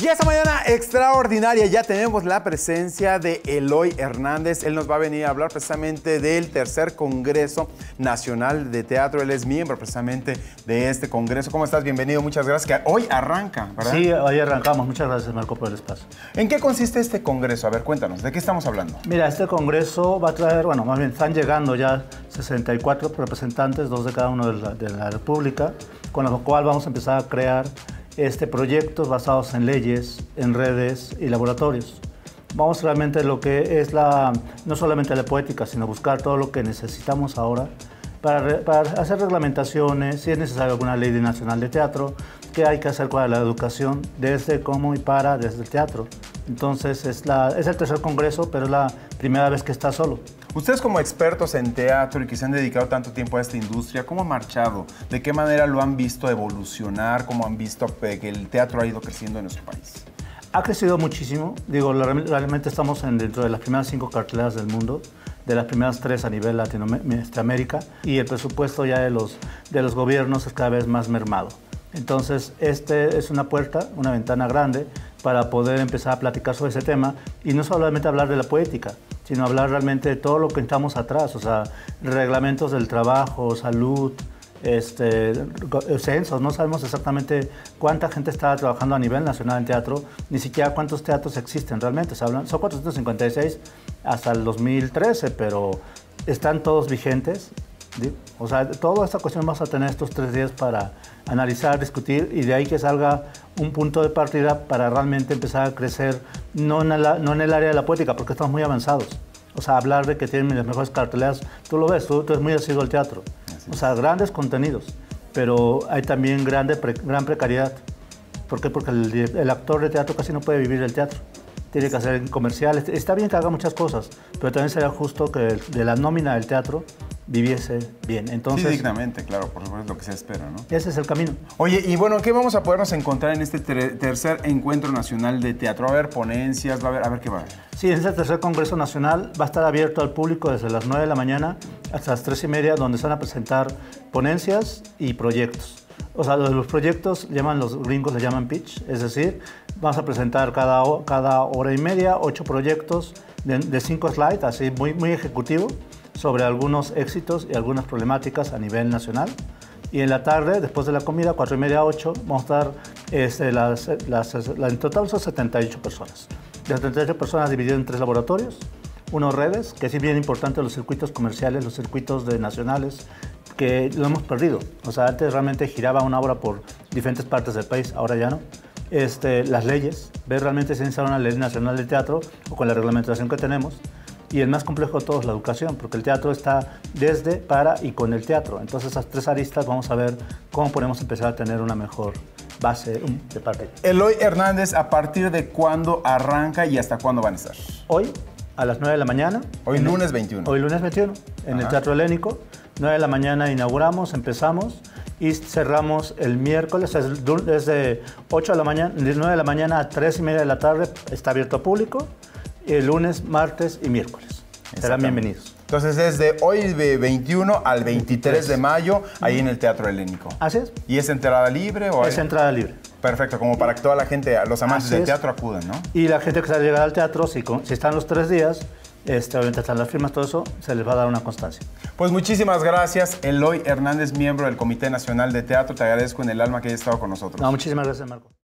Y esta mañana extraordinaria ya tenemos la presencia de Eloy Hernández. Él nos va a venir a hablar precisamente del tercer Congreso Nacional de Teatro. Él es miembro precisamente de este congreso. ¿Cómo estás? Bienvenido, muchas gracias. Que hoy arranca, ¿verdad? Sí, hoy arrancamos. Muchas gracias, Marco, por el espacio. ¿En qué consiste este congreso? A ver, cuéntanos, ¿de qué estamos hablando? Mira, este congreso va a traer, bueno, más bien están llegando ya 64 representantes, 2 de cada uno de la República, con lo cual vamos a empezar a crear proyectos basados en leyes, en redes y laboratorios. Vamos realmente a lo que es no solamente la poética, sino buscar todo lo que necesitamos ahora para hacer reglamentaciones, si es necesario alguna ley nacional de teatro, qué hay que hacer con la educación desde cómo y desde el teatro. Entonces es el tercer congreso, pero es la primera vez que está solo. Ustedes como expertos en teatro y que se han dedicado tanto tiempo a esta industria, ¿cómo ha marchado? ¿De qué manera lo han visto evolucionar? ¿Cómo han visto que el teatro ha ido creciendo en nuestro país? Ha crecido muchísimo. Digo, realmente estamos dentro de las primeras 5 carteleras del mundo, de las primeras 3 a nivel Latinoamérica, y el presupuesto ya de los gobiernos es cada vez más mermado. Entonces, es una puerta, una ventana grande para poder empezar a platicar sobre ese tema y no solamente hablar de la poética, sino hablar realmente de todo lo que estamos atrás, o sea, reglamentos del trabajo, salud, censos. No sabemos exactamente cuánta gente está trabajando a nivel nacional en teatro, ni siquiera cuántos teatros existen realmente. Son 456 hasta el 2013, pero están todos vigentes. O sea, toda esta cuestión vamos a tener estos 3 días para analizar, discutir y de ahí que salga un punto de partida para realmente empezar a crecer, no en el área de la poética, porque estamos muy avanzados. O sea, hablar de que tienen las mejores carteleras, tú lo ves, tú eres muy asiduo al teatro. O sea, grandes contenidos, pero hay también gran precariedad. ¿Por qué? Porque el actor de teatro casi no puede vivir del teatro. Tiene que hacer comerciales. Está bien que haga muchas cosas, pero también sería justo que de la nómina del teatro viviese bien. Entonces, sí, dignamente, claro, por supuesto, es lo que se espera, ¿no? Ese es el camino. Oye, y bueno, ¿qué vamos a podernos encontrar en este tercer Encuentro Nacional de Teatro? ¿Va a haber ponencias? ¿Va a haber qué va a haber? Sí, en este tercer Congreso Nacional va a estar abierto al público desde las 9 de la mañana hasta las 3:30, donde se van a presentar ponencias y proyectos. O sea, los proyectos, los gringos le llaman pitch, es decir, vamos a presentar cada hora y media 8 proyectos de 5 slides, así muy ejecutivo, sobre algunos éxitos y algunas problemáticas a nivel nacional. Y en la tarde, después de la comida, 4:30 a 8, vamos a estar, en total son 78 personas. De 78 personas divididas en 3 laboratorios, 1 redes, que es bien importante los circuitos comerciales, los circuitos nacionales, que lo hemos perdido. O sea, antes realmente giraba una obra por diferentes partes del país, ahora ya no. Las leyes, ver realmente si es necesaria una ley nacional de teatro o con la reglamentación que tenemos. Y el más complejo de todo es la educación, porque el teatro está desde, para y con el teatro. Entonces, esas 3 aristas vamos a ver cómo podemos empezar a tener una mejor base de partida. Eloy Hernández, ¿a partir de cuándo arranca y hasta cuándo van a estar? Hoy, a las 9 de la mañana. Hoy lunes 21. Hoy lunes 21, en el Teatro Helénico. 9 de la mañana inauguramos, empezamos y cerramos el miércoles, es de 8 de la mañana, de 9 de la mañana a 3:30 de la tarde, está abierto a público. El lunes, martes y miércoles. Serán bienvenidos. Entonces, desde hoy de 21 al 23 de mayo, ahí en el Teatro Helénico. Así es. ¿Y es entrada libre? Es entrada libre. Perfecto, como para que toda la gente, los amantes del teatro acudan, ¿no? Y la gente que se ha llegado al teatro, si están los 3 días, obviamente están las firmas, todo eso, se les va a dar una constancia. Pues muchísimas gracias, Eloy Hernández, miembro del Comité Nacional de Teatro. Te agradezco en el alma que hayas estado con nosotros. No, muchísimas gracias, Marco.